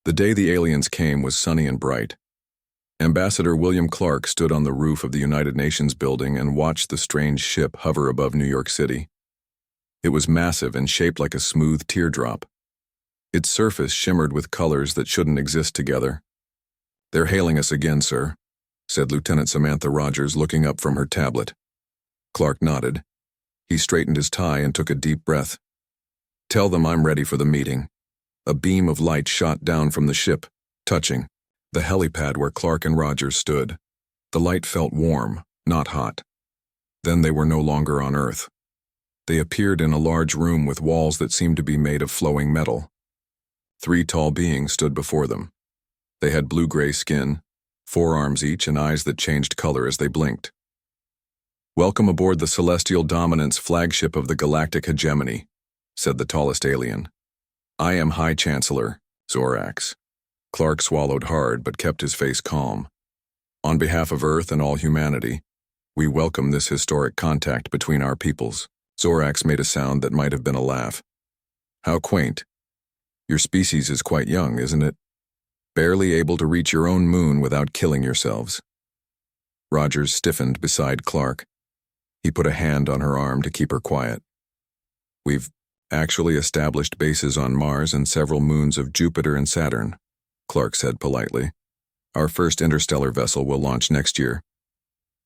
The day the aliens came was sunny and bright. Ambassador William Clark stood on the roof of the United Nations building and watched the strange ship hover above New York City. It was massive and shaped like a smooth teardrop. Its surface shimmered with colors that shouldn't exist together. "They're hailing us again, sir," said Lieutenant Samantha Rogers, looking up from her tablet. Clark nodded. He straightened his tie and took a deep breath. "Tell them I'm ready for the meeting." A beam of light shot down from the ship, touching the helipad where Clark and Rogers stood. The light felt warm, not hot. Then they were no longer on Earth. They appeared in a large room with walls that seemed to be made of flowing metal. 3 tall beings stood before them. They had blue-gray skin, 4 arms each, and eyes that changed color as they blinked. "Welcome aboard the Celestial Dominance flagship of the Galactic Hegemony," said the tallest alien. "I am High Chancellor Zorax." Clark swallowed hard but kept his face calm. "On behalf of Earth and all humanity, we welcome this historic contact between our peoples." Zorax made a sound that might have been a laugh. "How quaint. Your species is quite young, isn't it? Barely able to reach your own moon without killing yourselves." Rogers stiffened beside Clark. He put a hand on her arm to keep her quiet. "We've actually established bases on Mars and several moons of Jupiter and Saturn," Clark said politely. "Our first interstellar vessel will launch next year."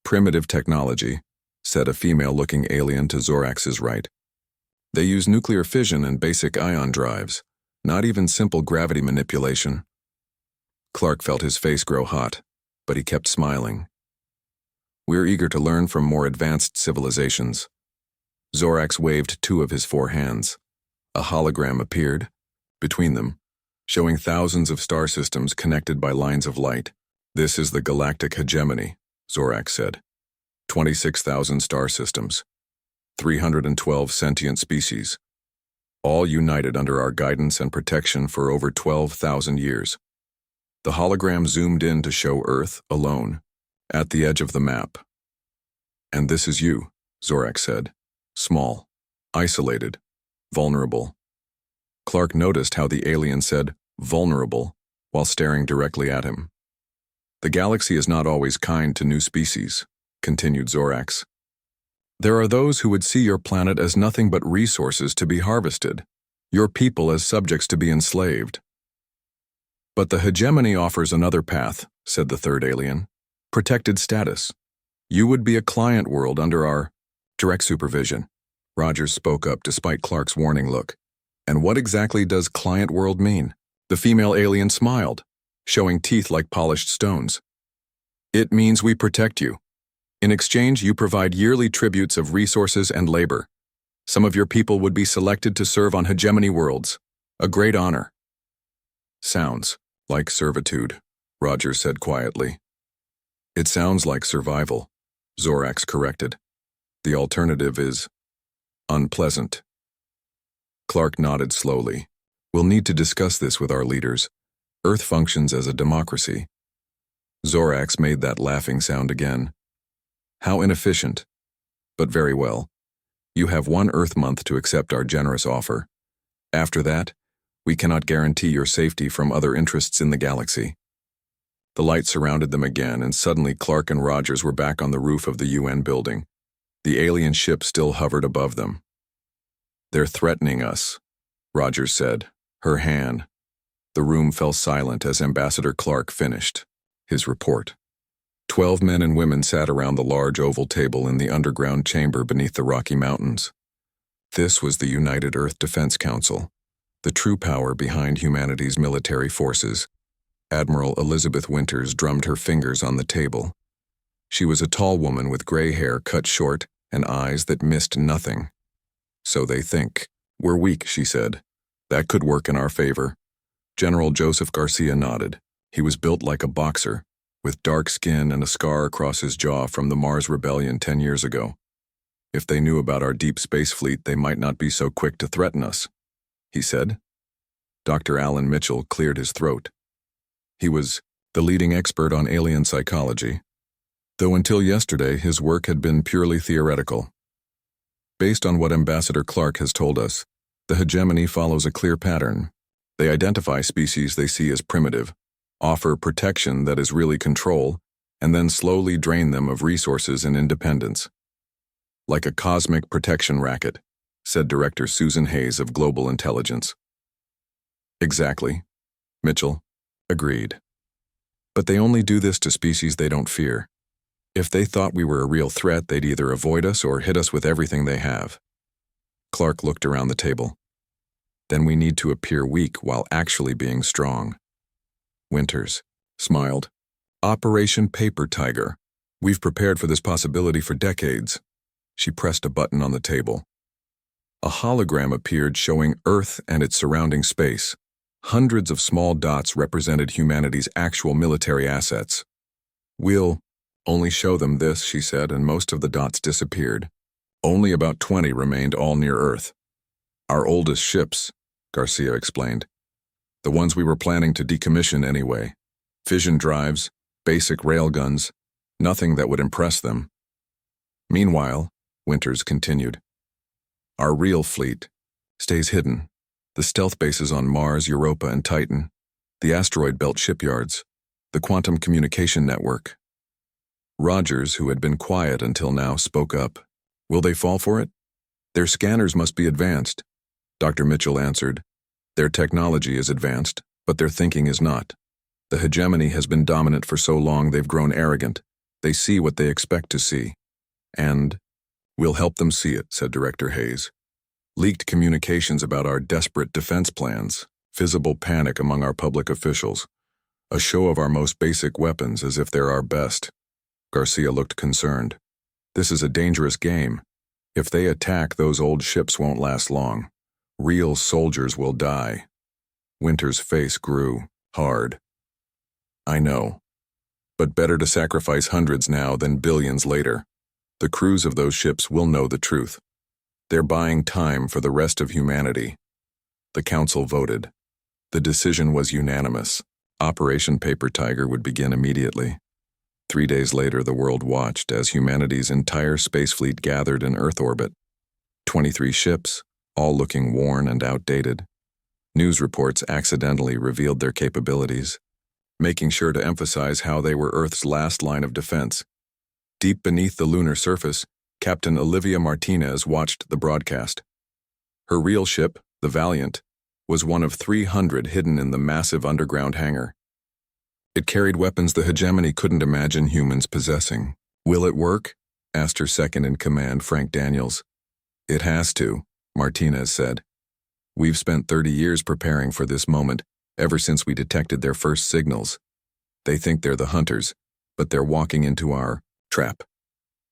"Primitive technology," said a female-looking alien to Zorax's right. "They use nuclear fission and basic ion drives, not even simple gravity manipulation." Clark felt his face grow hot, but he kept smiling. "We're eager to learn from more advanced civilizations." Zorax waved 2 of his 4 hands. A hologram appeared between them, showing thousands of star systems connected by lines of light. "This is the Galactic Hegemony," Zorax said. 26,000 star systems, 312 sentient species, all united under our guidance and protection for over 12,000 years. The hologram zoomed in to show Earth alone, at the edge of the map. "And this is you," Zorax said. "Small, isolated, vulnerable." Clark noticed how the alien said vulnerable while staring directly at him. "The galaxy is not always kind to new species," continued Zorax. "There are those who would see your planet as nothing but resources to be harvested, your people as subjects to be enslaved. But the hegemony offers another path," said the third alien. "Protected status. You would be a client world under our direct supervision." Rogers spoke up despite Clark's warning look. "And what exactly does client world mean?" The female alien smiled, showing teeth like polished stones. "It means we protect you. In exchange, you provide yearly tributes of resources and labor. Some of your people would be selected to serve on hegemony worlds. A great honor." "Sounds like servitude," Rogers said quietly. "It sounds like survival," Zorax corrected. "The alternative is unpleasant." Clark nodded slowly. "We'll need to discuss this with our leaders. Earth functions as a democracy." Zorax made that laughing sound again. "How inefficient. But very well. You have 1 Earth month to accept our generous offer. After that, we cannot guarantee your safety from other interests in the galaxy." The light surrounded them again, and suddenly Clark and Rogers were back on the roof of the UN building. The alien ship still hovered above them. "They're threatening us," Rogers said, her hand. The room fell silent as Ambassador Clark finished his report. 12 men and women sat around the large oval table in the underground chamber beneath the Rocky Mountains. This was the United Earth Defense Council, the true power behind humanity's military forces. Admiral Elizabeth Winters drummed her fingers on the table. She was a tall woman with gray hair cut short and eyes that missed nothing. "So they think. We're weak," she said. "That could work in our favor." General Joseph Garcia nodded. He was built like a boxer, with dark skin and a scar across his jaw from the Mars Rebellion 10 years ago. "If they knew about our deep space fleet, they might not be so quick to threaten us," he said. Dr. Alan Mitchell cleared his throat. He was the leading expert on alien psychology, though until yesterday his work had been purely theoretical. "Based on what Ambassador Clark has told us, the hegemony follows a clear pattern. They identify species they see as primitive, offer protection that is really control, and then slowly drain them of resources and independence. Like a cosmic protection racket, said Director Susan Hayes of Global Intelligence. Exactly, Mitchell agreed. But they only do this to species they don't fear. If they thought we were a real threat, they'd either avoid us or hit us with everything they have. Clark looked around the table. Then we need to appear weak while actually being strong. Winters smiled. Operation Paper Tiger. We've prepared for this possibility for decades. She pressed a button on the table. A hologram appeared showing Earth and its surrounding space. Hundreds of small dots represented humanity's actual military assets. We'll only show them this, she said, and most of the dots disappeared. Only about 20 remained, all near Earth. Our oldest ships, Garcia explained. The ones we were planning to decommission anyway. Fission drives, basic railguns, nothing that would impress them. Meanwhile, Winters continued, our real fleet stays hidden. The stealth bases on Mars, Europa, and Titan, the asteroid belt shipyards, the quantum communication network. Rogers, who had been quiet until now, spoke up. Will they fall for it? Their scanners must be advanced, Dr. Mitchell answered. Their technology is advanced, but their thinking is not. The hegemony has been dominant for so long they've grown arrogant. They see what they expect to see. And we'll help them see it, said Director Hayes. Leaked communications about our desperate defense plans, visible panic among our public officials, a show of our most basic weapons as if they're our best. Garcia looked concerned. This is a dangerous game. If they attack, those old ships won't last long. Real soldiers will die. Winter's face grew hard. I know. But better to sacrifice hundreds now than billions later. The crews of those ships will know the truth. They're buying time for the rest of humanity. The council voted. The decision was unanimous. Operation Paper Tiger would begin immediately. 3 days later, the world watched as humanity's entire space fleet gathered in Earth orbit. 23 ships, all looking worn and outdated. News reports accidentally revealed their capabilities, making sure to emphasize how they were Earth's last line of defense. Deep beneath the lunar surface, Captain Olivia Martinez watched the broadcast. Her real ship, the Valiant, was one of 300 hidden in the massive underground hangar. It carried weapons the hegemony couldn't imagine humans possessing. Will it work? Asked her second-in-command, Frank Daniels. It has to, Martinez said. We've spent 30 years preparing for this moment, ever since we detected their first signals. They think they're the hunters, but they're walking into our trap.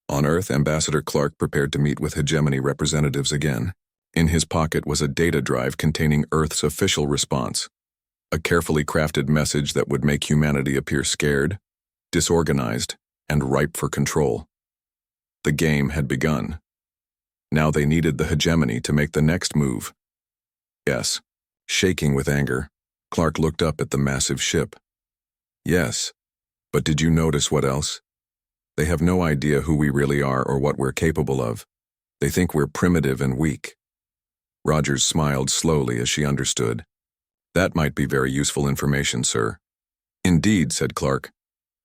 On Earth, Ambassador Clark prepared to meet with hegemony representatives again. In his pocket was a data drive containing Earth's official response. A carefully crafted message that would make humanity appear scared, disorganized, and ripe for control. The game had begun. Now they needed the hegemony to make the next move. Yes. Shaking with anger, Clark looked up at the massive ship. Yes. But did you notice what else? They have no idea who we really are or what we're capable of. They think we're primitive and weak. Rogers smiled slowly as she understood. That might be very useful information, sir. Indeed, said Clark.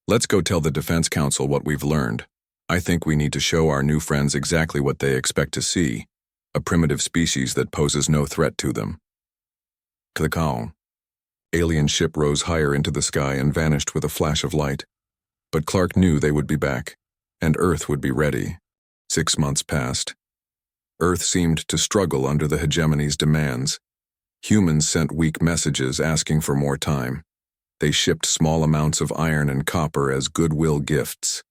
Let's go tell the Defense Council what we've learned. I think we need to show our new friends exactly what they expect to see, a primitive species that poses no threat to them. Click-on. Alien ship rose higher into the sky and vanished with a flash of light. But Clark knew they would be back, and Earth would be ready. 6 months passed. Earth seemed to struggle under the hegemony's demands. Humans sent weak messages asking for more time. They shipped small amounts of iron and copper as goodwill gifts.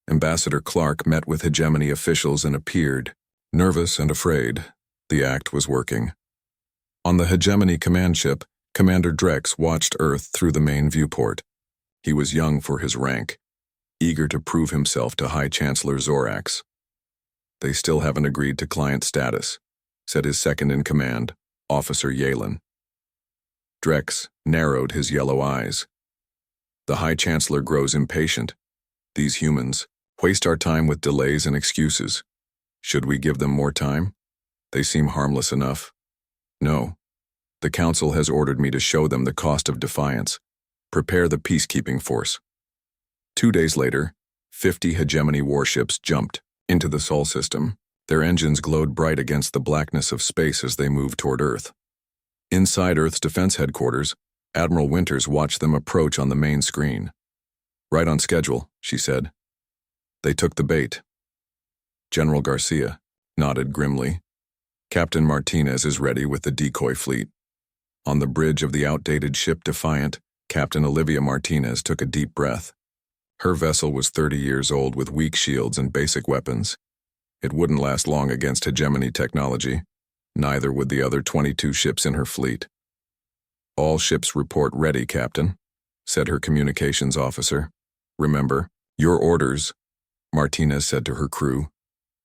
Ambassador Clark met with hegemony officials and appeared, nervous and afraid. The act was working. On the hegemony command ship, Commander Drex watched Earth through the main viewport. He was young for his rank, eager to prove himself to High Chancellor Zorax. They still haven't agreed to client status, said his second-in-command, Officer Yalen. Drex narrowed his yellow eyes. The High Chancellor grows impatient. These humans waste our time with delays and excuses. Should we give them more time? They seem harmless enough. No. The Council has ordered me to show them the cost of defiance. Prepare the peacekeeping force. 2 days later, 50 hegemony warships jumped into the Sol system. Their engines glowed bright against the blackness of space as they moved toward Earth. Inside Earth's defense headquarters, Admiral Winters watched them approach on the main screen. Right on schedule, she said. They took the bait. General Garcia nodded grimly. Captain Martinez is ready with the decoy fleet. On the bridge of the outdated ship Defiant, Captain Olivia Martinez took a deep breath. Her vessel was 30 years old with weak shields and basic weapons. It wouldn't last long against hegemony technology. Neither would the other 22 ships in her fleet. All ships report ready, Captain, said her communications officer. Remember, your orders, Martinez said to her crew.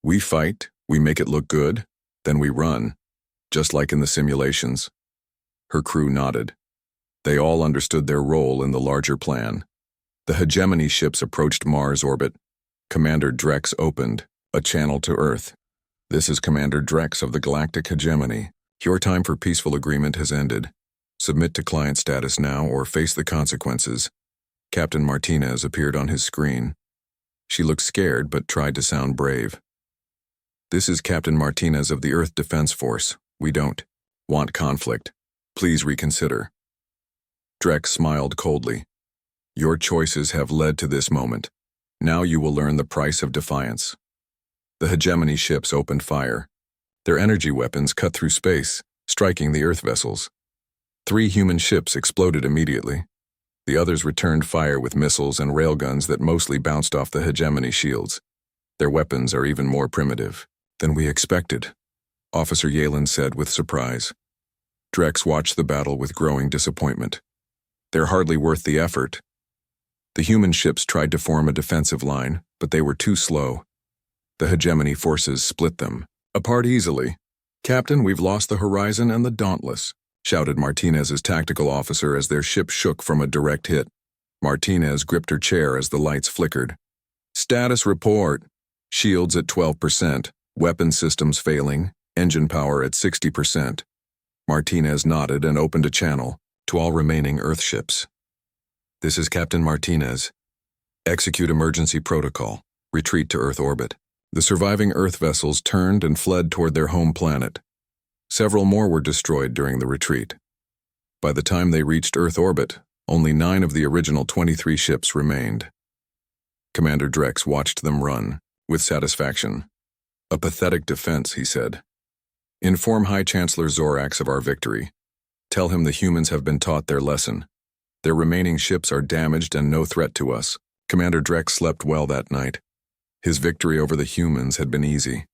We fight, we make it look good, then we run, just like in the simulations. Her crew nodded. They all understood their role in the larger plan. The hegemony ships approached Mars orbit. Commander Drex opened a channel to Earth. This is Commander Drex of the Galactic Hegemony. Your time for peaceful agreement has ended. Submit to client status now or face the consequences. Captain Martinez appeared on his screen. She looked scared but tried to sound brave. This is Captain Martinez of the Earth Defense Force. We don't want conflict. Please reconsider. Drex smiled coldly. Your choices have led to this moment. Now you will learn the price of defiance. The hegemony ships opened fire. Their energy weapons cut through space, striking the Earth vessels. 3 human ships exploded immediately. The others returned fire with missiles and railguns that mostly bounced off the hegemony shields. Their weapons are even more primitive than we expected, Officer Yalen said with surprise. Drex watched the battle with growing disappointment. They're hardly worth the effort. The human ships tried to form a defensive line, but they were too slow. The hegemony forces split them apart easily. Captain, we've lost the Horizon and the Dauntless, shouted Martinez's tactical officer as their ship shook from a direct hit. Martinez gripped her chair as the lights flickered. Status report. Shields at 12%, weapon systems failing, engine power at 60%. Martinez nodded and opened a channel to all remaining Earth ships. This is Captain Martinez. Execute emergency protocol. Retreat to Earth orbit. The surviving Earth vessels turned and fled toward their home planet. Several more were destroyed during the retreat. By the time they reached Earth orbit, only 9 of the original 23 ships remained. Commander Drex watched them run, with satisfaction. A pathetic defense, he said. Inform High Chancellor Zorax of our victory. Tell him the humans have been taught their lesson. Their remaining ships are damaged and no threat to us. Commander Drex slept well that night. His victory over the humans had been easy.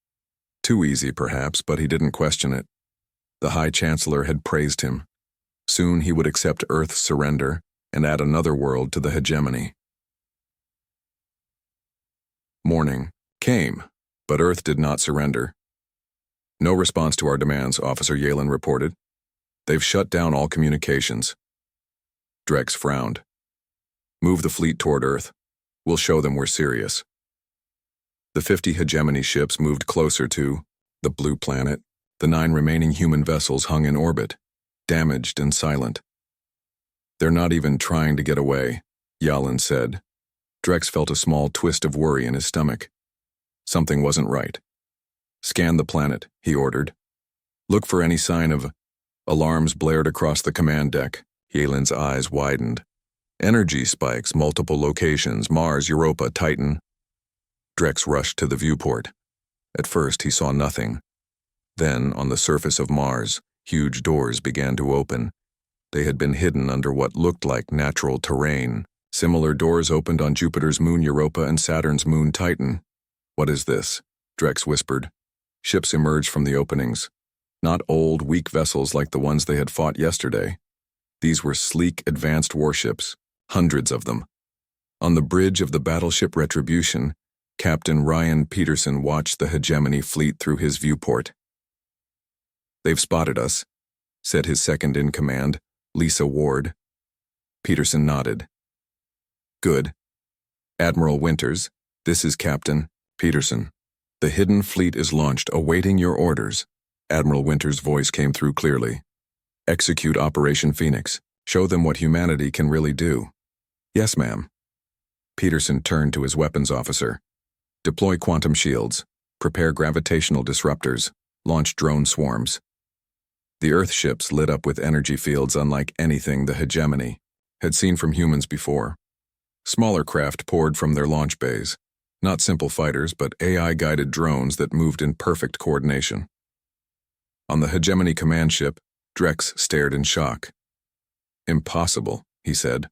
Too easy, perhaps, but he didn't question it. The High Chancellor had praised him. Soon he would accept Earth's surrender and add another world to the hegemony. Morning came, but Earth did not surrender. No response to our demands, Officer Yalen reported. They've shut down all communications. Drex frowned. Move the fleet toward Earth. We'll show them we're serious. The 50 hegemony ships moved closer to the blue planet. The 9 remaining human vessels hung in orbit, damaged and silent. They're not even trying to get away, Yalen said. Drex felt a small twist of worry in his stomach. Something wasn't right. Scan the planet, he ordered. Look for any sign of... Alarms blared across the command deck. Yalen's eyes widened. Energy spikes, multiple locations, Mars, Europa, Titan. Drex rushed to the viewport. At first, he saw nothing. Then, on the surface of Mars, huge doors began to open. They had been hidden under what looked like natural terrain. Similar doors opened on Jupiter's moon Europa and Saturn's moon Titan. What is this? Drex whispered. Ships emerged from the openings. Not old, weak vessels like the ones they had fought yesterday. These were sleek, advanced warships, hundreds of them. On the bridge of the battleship Retribution, Captain Ryan Peterson watched the hegemony fleet through his viewport. They've spotted us, said his second-in-command, Lisa Ward. Peterson nodded. Good. Admiral Winters, this is Captain Peterson. The hidden fleet is launched, awaiting your orders. Admiral Winters' voice came through clearly. Execute Operation Phoenix. Show them what humanity can really do. Yes, ma'am. Peterson turned to his weapons officer. Deploy quantum shields. Prepare gravitational disruptors. Launch drone swarms. The Earth ships lit up with energy fields unlike anything the hegemony had seen from humans before. Smaller craft poured from their launch bays. Not simple fighters, but AI-guided drones that moved in perfect coordination. On the hegemony command ship, Drex stared in shock. Impossible, he said.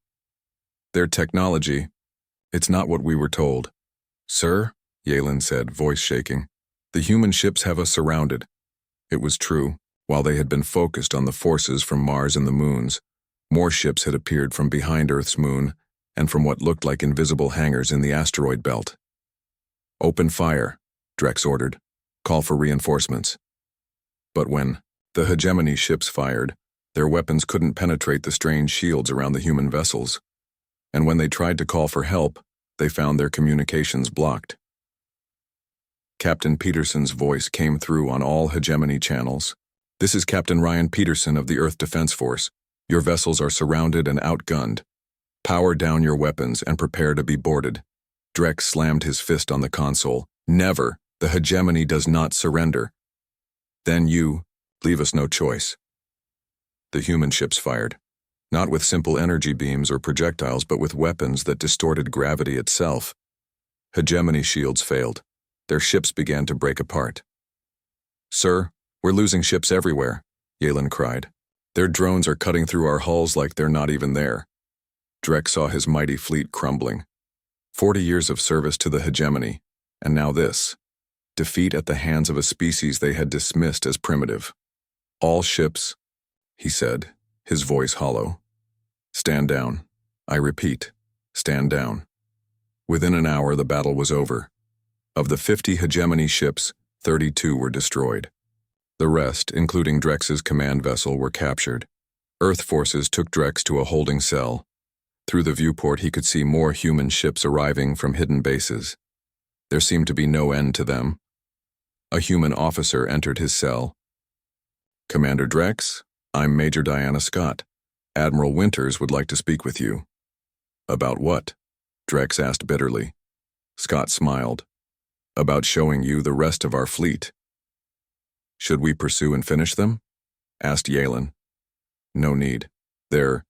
Their technology, it's not what we were told. Sir, Yalen said, voice shaking, the human ships have us surrounded. It was true. While they had been focused on the forces from Mars and the moons, more ships had appeared from behind Earth's moon and from what looked like invisible hangars in the asteroid belt. Open fire, Drex ordered. Call for reinforcements. But when the hegemony ships fired, their weapons couldn't penetrate the strange shields around the human vessels. And when they tried to call for help, they found their communications blocked. Captain Peterson's voice came through on all hegemony channels. This is Captain Ryan Peterson of the Earth Defense Force. Your vessels are surrounded and outgunned. Power down your weapons and prepare to be boarded. Drex slammed his fist on the console. Never. The hegemony does not surrender. Then you leave us no choice. The human ships fired. Not with simple energy beams or projectiles, but with weapons that distorted gravity itself. Hegemony shields failed. Their ships began to break apart. Sir, we're losing ships everywhere, Yalen cried. Their drones are cutting through our hulls like they're not even there. Drex saw his mighty fleet crumbling. 40 years of service to the hegemony, and now this. Defeat at the hands of a species they had dismissed as primitive. All ships, he said, his voice hollow. Stand down. I repeat, stand down. Within an hour, the battle was over. Of the 50 hegemony ships, 32 were destroyed. The rest, including Drex's command vessel, were captured. Earth forces took Drex to a holding cell. Through the viewport, he could see more human ships arriving from hidden bases. There seemed to be no end to them. A human officer entered his cell. Commander Drex, I'm Major Diana Scott. Admiral Winters would like to speak with you. About what? Drex asked bitterly. Scott smiled. About showing you the rest of our fleet. Should we pursue and finish them? Asked Yalen. No need. They're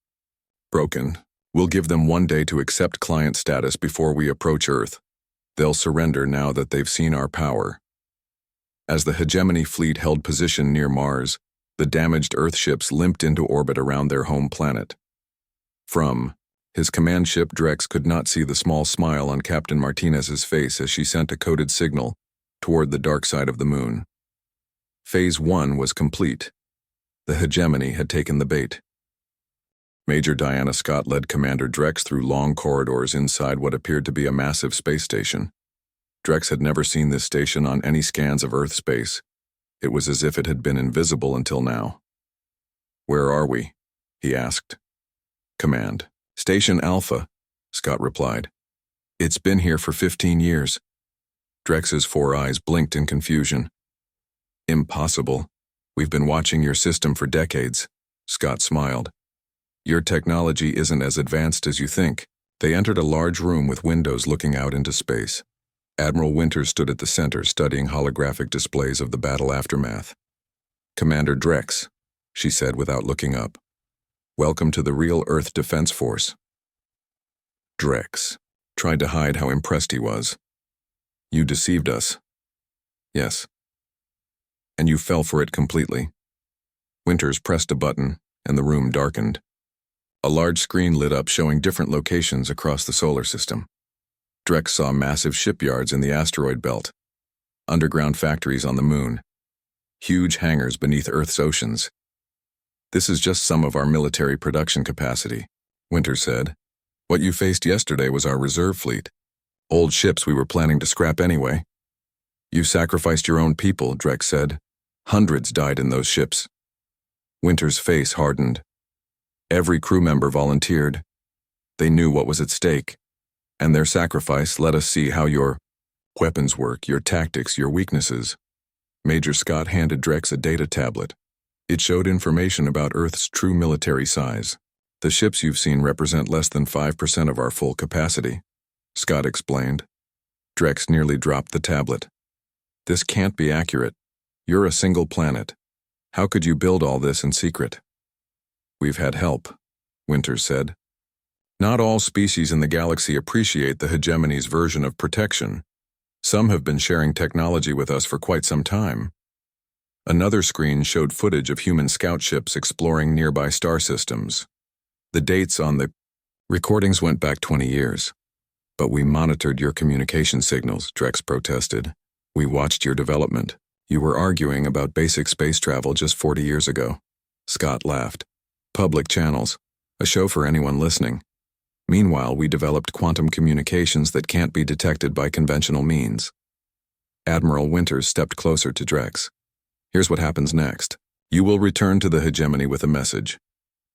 broken. We'll give them 1 day to accept client status before we approach Earth. They'll surrender now that they've seen our power. As the hegemony fleet held position near Mars, the damaged Earth ships limped into orbit around their home planet. From his command ship, Drex could not see the small smile on Captain Martinez's face as she sent a coded signal toward the dark side of the moon. Phase 1 was complete. The hegemony had taken the bait. Major Diana Scott led Commander Drex through long corridors inside what appeared to be a massive space station. Drex had never seen this station on any scans of Earth space. It was as if it had been invisible until now. Where are we? He asked. Command. Station Alpha, Scott replied. It's been here for 15 years. Drex's 4 eyes blinked in confusion. Impossible. We've been watching your system for decades, Scott smiled. Your technology isn't as advanced as you think. They entered a large room with windows looking out into space. Admiral Winters stood at the center studying holographic displays of the battle aftermath. Commander Drex, she said without looking up. Welcome to the real Earth Defense Force. Drex tried to hide how impressed he was. You deceived us. Yes. And you fell for it completely. Winters pressed a button, and the room darkened. A large screen lit up showing different locations across the solar system. Drex saw massive shipyards in the asteroid belt, underground factories on the moon, huge hangars beneath Earth's oceans. This is just some of our military production capacity, Winters said. What you faced yesterday was our reserve fleet. Old ships we were planning to scrap anyway. You sacrificed your own people, Drex said. Hundreds died in those ships. Winters' face hardened. Every crew member volunteered. They knew what was at stake, and their sacrifice let us see how your weapons work, your tactics, your weaknesses. Major Scott handed Drex a data tablet. It showed information about Earth's true military size. The ships you've seen represent less than 5% of our full capacity, Scott explained. Drex nearly dropped the tablet. This can't be accurate. You're a single planet. How could you build all this in secret? We've had help, Winters said. Not all species in the galaxy appreciate the hegemony's version of protection. Some have been sharing technology with us for quite some time. Another screen showed footage of human scout ships exploring nearby star systems. The dates on the recordings went back 20 years. But we monitored your communication signals, Drex protested. We watched your development. You were arguing about basic space travel just 40 years ago. Scott laughed. Public channels. A show for anyone listening. Meanwhile, we developed quantum communications that can't be detected by conventional means. Admiral Winters stepped closer to Drex. Here's what happens next. You will return to the hegemony with a message.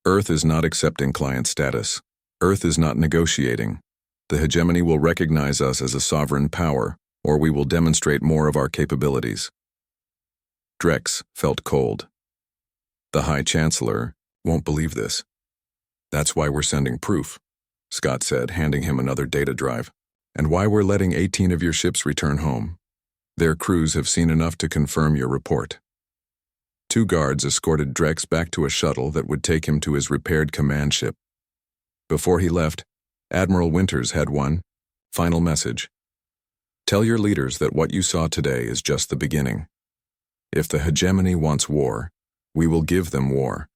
Earth is not accepting client status. Earth is not negotiating. The hegemony will recognize us as a sovereign power, or we will demonstrate more of our capabilities. Drex felt cold. The High Chancellor won't believe this. That's why we're sending proof, Scott said, handing him another data drive, and why we're letting 18 of your ships return home. Their crews have seen enough to confirm your report. 2 guards escorted Drex back to a shuttle that would take him to his repaired command ship. Before he left, Admiral Winters had one final message. Tell your leaders that what you saw today is just the beginning. If the hegemony wants war, we will give them war.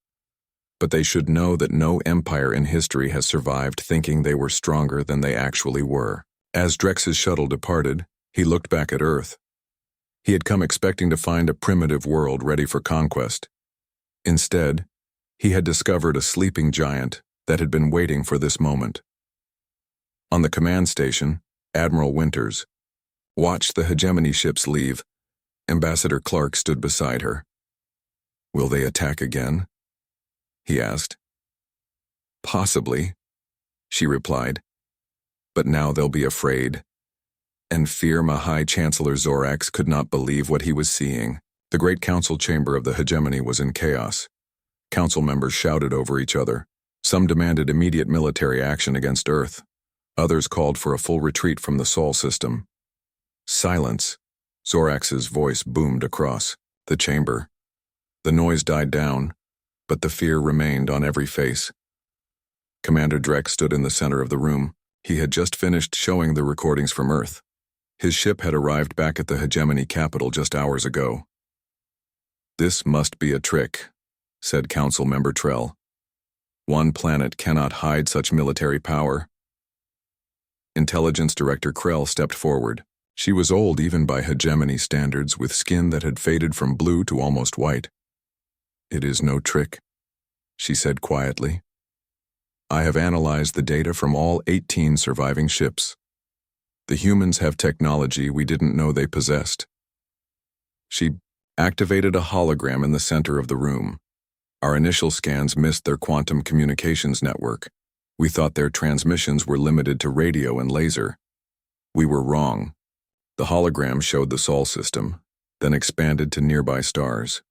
But they should know that no empire in history has survived thinking they were stronger than they actually were. As Drex's shuttle departed, he looked back at Earth. He had come expecting to find a primitive world ready for conquest. Instead, he had discovered a sleeping giant that had been waiting for this moment. On the command station, Admiral Winters watched the hegemony ships leave. Ambassador Clark stood beside her. Will they attack again? He asked. Possibly, she replied. But now they'll be afraid. And fear my High Chancellor Zorax could not believe what he was seeing. The great council chamber of the hegemony was in chaos. Council members shouted over each other. Some demanded immediate military action against Earth. Others called for a full retreat from the Sol system. Silence. Zorax's voice boomed across the chamber. The noise died down, but the fear remained on every face. Commander Drex stood in the center of the room. He had just finished showing the recordings from Earth. His ship had arrived back at the hegemony capital just hours ago. This must be a trick, said Council Member Trell. One planet cannot hide such military power. Intelligence Director Krell stepped forward. She was old even by hegemony standards, with skin that had faded from blue to almost white. It is no trick, she said quietly. I have analyzed the data from all 18 surviving ships. The humans have technology we didn't know they possessed. She activated a hologram in the center of the room. Our initial scans missed their quantum communications network. We thought their transmissions were limited to radio and laser. We were wrong. The hologram showed the Sol system, then expanded to nearby stars.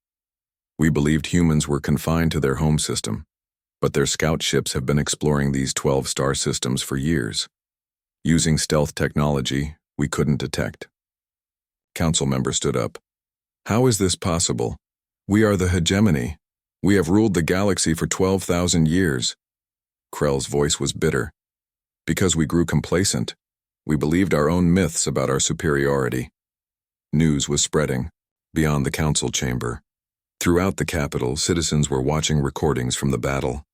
We believed humans were confined to their home system, but their scout ships have been exploring these 12 star systems for years. Using stealth technology, we couldn't detect. Council member stood up. How is this possible? We are the hegemony. We have ruled the galaxy for 12,000 years. Krell's voice was bitter. Because we grew complacent. We believed our own myths about our superiority. News was spreading, beyond the council chamber. Throughout the capital, citizens were watching recordings from the battle.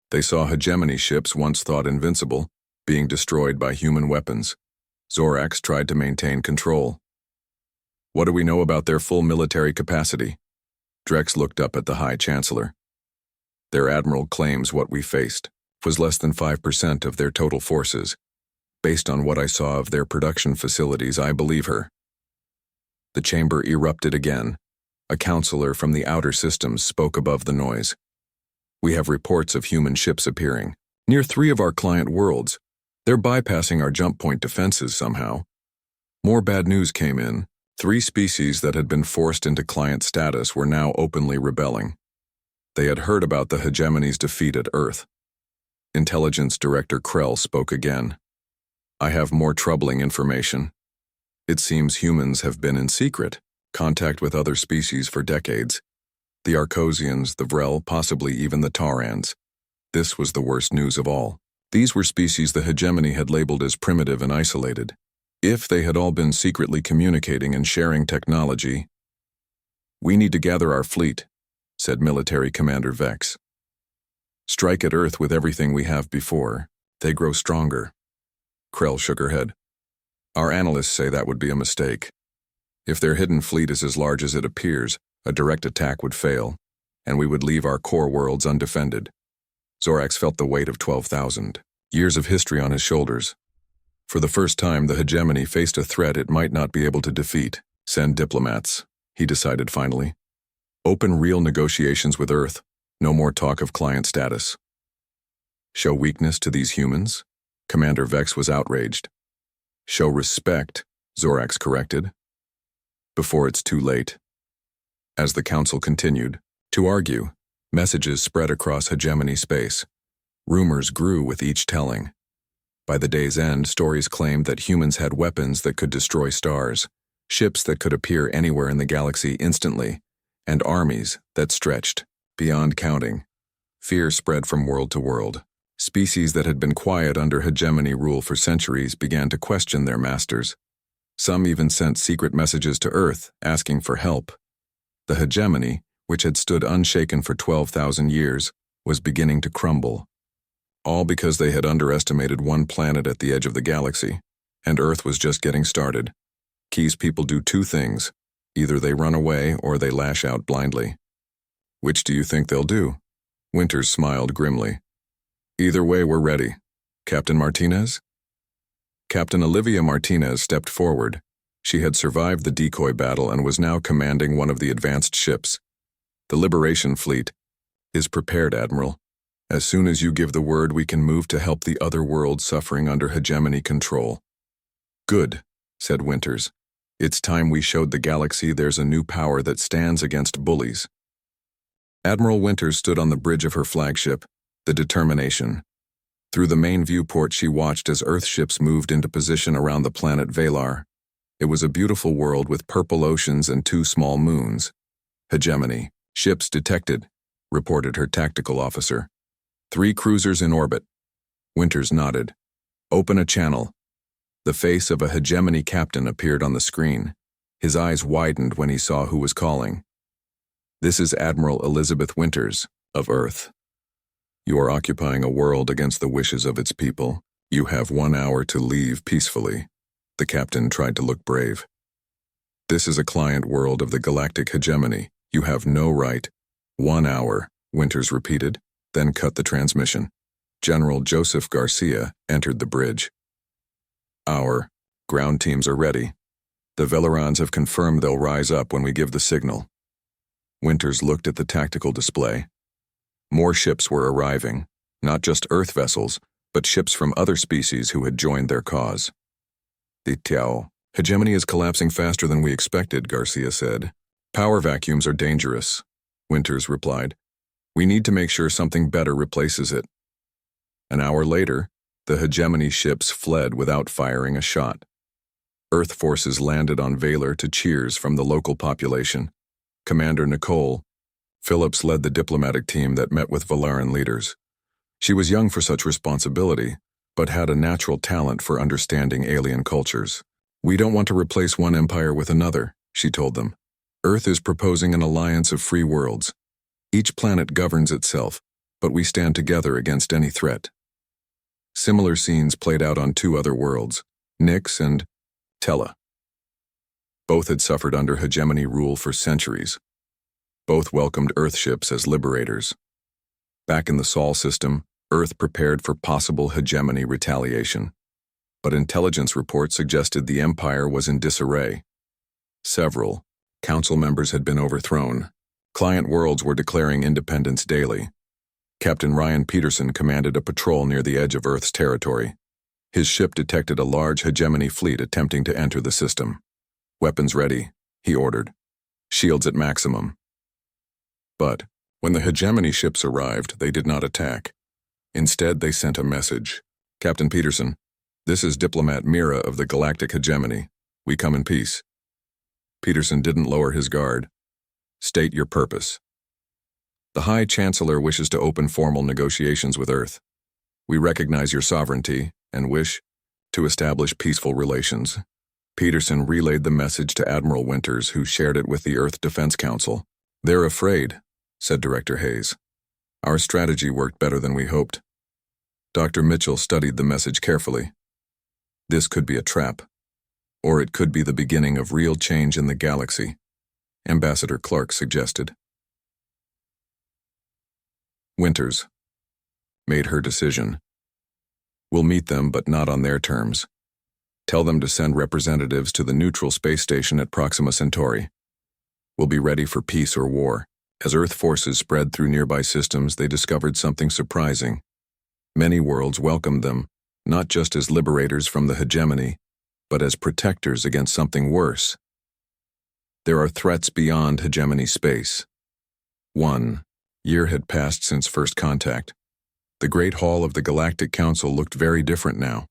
They saw hegemony ships once thought invincible, being destroyed by human weapons. Zorax tried to maintain control. What do we know about their full military capacity? Drex looked up at the High Chancellor. Their admiral claims what we faced was less than 5% of their total forces. Based on what I saw of their production facilities, I believe her. The chamber erupted again. A counselor from the outer systems spoke above the noise. We have reports of human ships appearing near 3 of our client worlds. They're bypassing our jump point defenses somehow. More bad news came in. 3 species that had been forced into client status were now openly rebelling. They had heard about the hegemony's defeat at Earth. Intelligence Director Krell spoke again. I have more troubling information. It seems humans have been in secret contact with other species for decades. The Arcosians, the Vrel, possibly even the Taurans. This was the worst news of all. These were species the hegemony had labeled as primitive and isolated. If they had all been secretly communicating and sharing technology, "We need to gather our fleet," said Military Commander Vex. "Strike at Earth with everything we have before. They grow stronger." Krell shook her head. "Our analysts say that would be a mistake. If their hidden fleet is as large as it appears, a direct attack would fail, and we would leave our core worlds undefended." Zorax felt the weight of 12,000 years of history on his shoulders. For the first time, the hegemony faced a threat it might not be able to defeat. "Send diplomats," he decided finally. "Open real negotiations with Earth. No more talk of client status." "Show weakness to these humans?" Commander Vex was outraged. "Show respect," Zorax corrected. "Before it's too late." As the council continued to argue, messages spread across hegemony space. Rumors grew with each telling. By the day's end, stories claimed that humans had weapons that could destroy stars, ships that could appear anywhere in the galaxy instantly, and armies that stretched beyond counting. Fear spread from world to world. Species that had been quiet under hegemony rule for centuries began to question their masters. Some even sent secret messages to Earth asking for help. The hegemony, which had stood unshaken for 12,000 years, was beginning to crumble. All because they had underestimated one planet at the edge of the galaxy, and Earth was just getting started. Key's people do two things. Either they run away or they lash out blindly. "Which do you think they'll do?" Winters smiled grimly. "Either way, we're ready. Captain Martinez?" Captain Olivia Martinez stepped forward. She had survived the decoy battle and was now commanding one of the advanced ships. "The Liberation Fleet is prepared, Admiral. As soon as you give the word, we can move to help the other worlds suffering under hegemony control." "Good," said Winters. "It's time we showed the galaxy there's a new power that stands against bullies." Admiral Winters stood on the bridge of her flagship, the Determination. Through the main viewport, she watched as Earth ships moved into position around the planet Valar. It was a beautiful world with purple oceans and 2 small moons. "Hegemony. Ships detected," reported her tactical officer. 3 cruisers in orbit." Winters nodded. "Open a channel." The face of a hegemony captain appeared on the screen. His eyes widened when he saw who was calling. "This is Admiral Elizabeth Winters, of Earth. You are occupying a world against the wishes of its people. You have 1 hour to leave peacefully." The captain tried to look brave. "This is a client world of the Galactic Hegemony. You have no right." 1 hour, Winters repeated, then cut the transmission. General Joseph Garcia entered the bridge. "Our ground teams are ready. The Velarans have confirmed they'll rise up when we give the signal." Winters looked at the tactical display. More ships were arriving, not just Earth vessels, but ships from other species who had joined their cause. "The Tiao hegemony is collapsing faster than we expected," Garcia said. "Power vacuums are dangerous," Winters replied. "We need to make sure something better replaces it." An hour later, the hegemony ships fled without firing a shot. Earth forces landed on Valar to cheers from the local population. Commander Nicole Phillips led the diplomatic team that met with Valaran leaders. She was young for such responsibility, but had a natural talent for understanding alien cultures. "We don't want to replace one empire with another," she told them. "Earth is proposing an alliance of free worlds. Each planet governs itself, but we stand together against any threat." Similar scenes played out on 2 other worlds, Nyx and Tella. Both had suffered under hegemony rule for centuries. Both welcomed Earth ships as liberators. Back in the Sol system, Earth prepared for possible hegemony retaliation. But intelligence reports suggested the Empire was in disarray. Several council members had been overthrown. Client worlds were declaring independence daily. Captain Ryan Peterson commanded a patrol near the edge of Earth's territory. His ship detected a large hegemony fleet attempting to enter the system. "Weapons ready," he ordered. "Shields at maximum." But When the hegemony ships arrived, they did not attack. Instead, they sent a message. Captain Peterson, this is Diplomat Mira of the Galactic Hegemony. We come in peace. Peterson didn't lower his guard. State your purpose. The High Chancellor wishes to open formal negotiations with Earth. We recognize your sovereignty and wish to establish peaceful relations. Peterson relayed the message to Admiral Winters, who shared it with the Earth Defense Council. They're afraid, said Director Hayes. Our strategy worked better than we hoped. Dr. Mitchell studied the message carefully. This could be a trap, or it could be the beginning of real change in the galaxy, Ambassador Clark suggested. Winters made her decision. We'll meet them, but not on their terms. Tell them to send representatives to the neutral space station at Proxima Centauri. We'll be ready for peace or war. As Earth forces spread through nearby systems, they discovered something surprising. Many worlds welcomed them, not just as liberators from the hegemony, but as protectors against something worse. There are threats beyond hegemony space. 1 year had passed since first contact. The Great Hall of the Galactic Council looked very different now.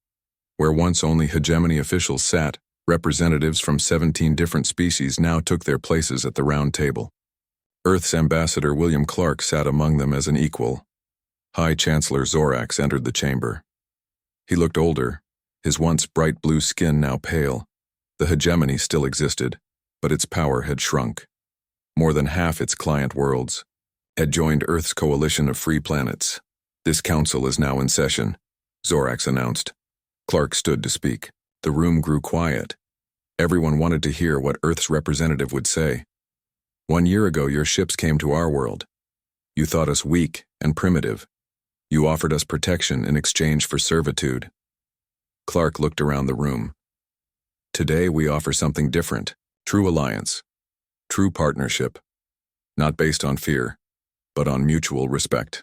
Where once only hegemony officials sat, representatives from 17 different species now took their places at the round table. Earth's Ambassador William Clark sat among them as an equal. High Chancellor Zorax entered the chamber. He looked older, his once bright blue skin now pale. The hegemony still existed, but its power had shrunk. More than half its client worlds had joined Earth's coalition of free planets. This council is now in session, Zorax announced. Clark stood to speak. The room grew quiet. Everyone wanted to hear what Earth's representative would say. 1 year ago, your ships came to our world. You thought us weak and primitive. You offered us protection in exchange for servitude. Clark looked around the room. Today, we offer something different. True alliance. True partnership. Not based on fear, but on mutual respect.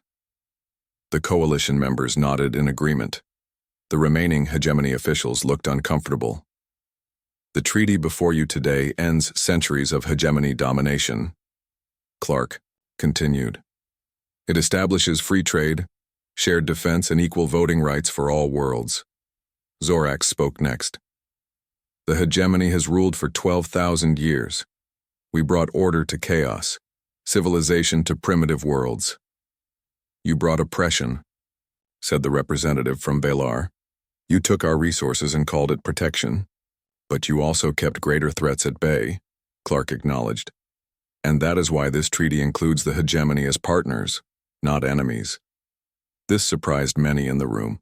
The coalition members nodded in agreement. The remaining hegemony officials looked uncomfortable. The treaty before you today ends centuries of hegemony domination. Clark continued. It establishes free trade, shared defense, and equal voting rights for all worlds. Zorax spoke next. The hegemony has ruled for 12,000 years. We brought order to chaos, civilization to primitive worlds. You brought oppression, said the representative from Balar. You took our resources and called it protection. But you also kept greater threats at bay, Clark acknowledged. And that is why this treaty includes the hegemony as partners, not enemies. This surprised many in the room.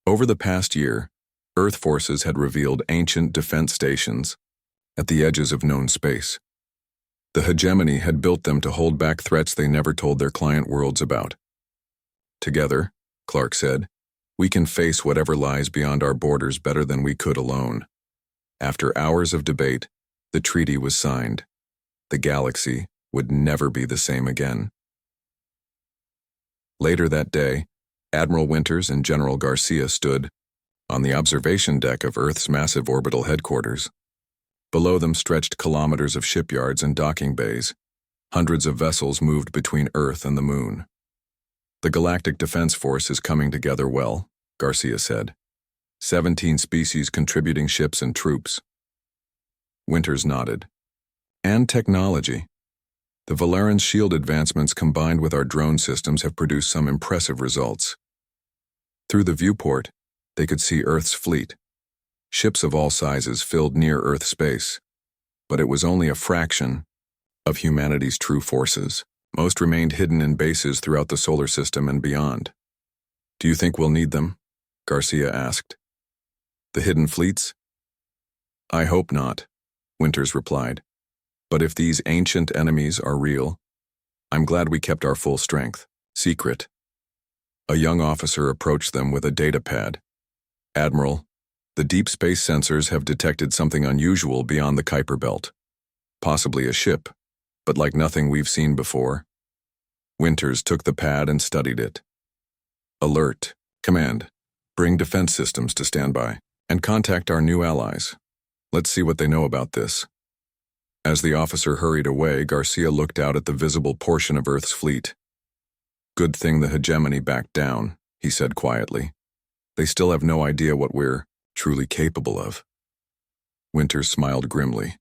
Over the past year, Earth forces had revealed ancient defense stations at the edges of known space. The hegemony had built them to hold back threats they never told their client worlds about. Together, Clark said, we can face whatever lies beyond our borders better than we could alone. After hours of debate, the treaty was signed. The galaxy would never be the same again. Later that day, Admiral Winters and General Garcia stood on the observation deck of Earth's massive orbital headquarters. Below them stretched kilometers of shipyards and docking bays. Hundreds of vessels moved between Earth and the Moon. The Galactic Defense Force is coming together well, Garcia said. 17 species contributing ships and troops. Winters nodded. And technology. The Valeran's shield advancements combined with our drone systems have produced some impressive results. Through the viewport, they could see Earth's fleet. Ships of all sizes filled near Earth space. But it was only a fraction of humanity's true forces. Most remained hidden in bases throughout the solar system and beyond. Do you think we'll need them? Garcia asked. The hidden fleets? I hope not, Winters replied. But if these ancient enemies are real, I'm glad we kept our full strength. Secret. A young officer approached them with a data pad. Admiral, the deep space sensors have detected something unusual beyond the Kuiper Belt. Possibly a ship, but like nothing we've seen before. Winters took the pad and studied it. Alert. Command. Bring defense systems to standby and contact our new allies. Let's see what they know about this. As the officer hurried away, Garcia looked out at the visible portion of Earth's fleet. "Good thing the hegemony backed down," he said quietly. "They still have no idea what we're truly capable of." Winters smiled grimly.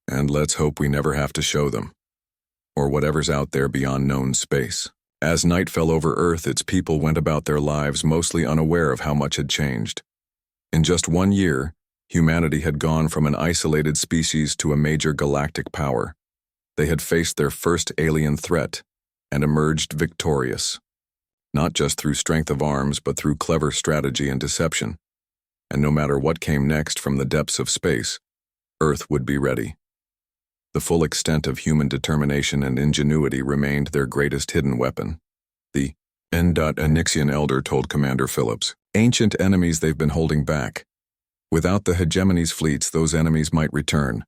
"And let's hope we never have to show them, or whatever's out there beyond known space." As night fell over Earth, its people went about their lives mostly unaware of how much had changed. In just 1 year, humanity had gone from an isolated species to a major galactic power. They had faced their first alien threat and emerged victorious, not just through strength of arms, but through clever strategy and deception. And no matter what came next from the depths of space, Earth would be ready. The full extent of human determination and ingenuity remained their greatest hidden weapon. The Anixian Elder told Commander Phillips, "Ancient enemies they've been holding back. Without the hegemony's fleets, those enemies might return."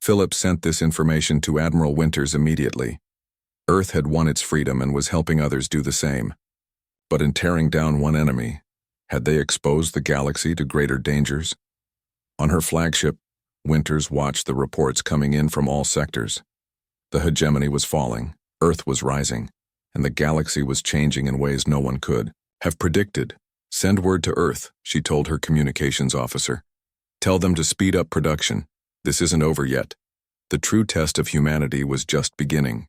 Phillips sent this information to Admiral Winters immediately. Earth had won its freedom and was helping others do the same. But in tearing down one enemy, had they exposed the galaxy to greater dangers? On her flagship, Winters watched the reports coming in from all sectors. The hegemony was falling, Earth was rising, and the galaxy was changing in ways no one could have predicted. "Send word to Earth," she told her communications officer. "Tell them to speed up production. This isn't over yet. The true test of humanity was just beginning."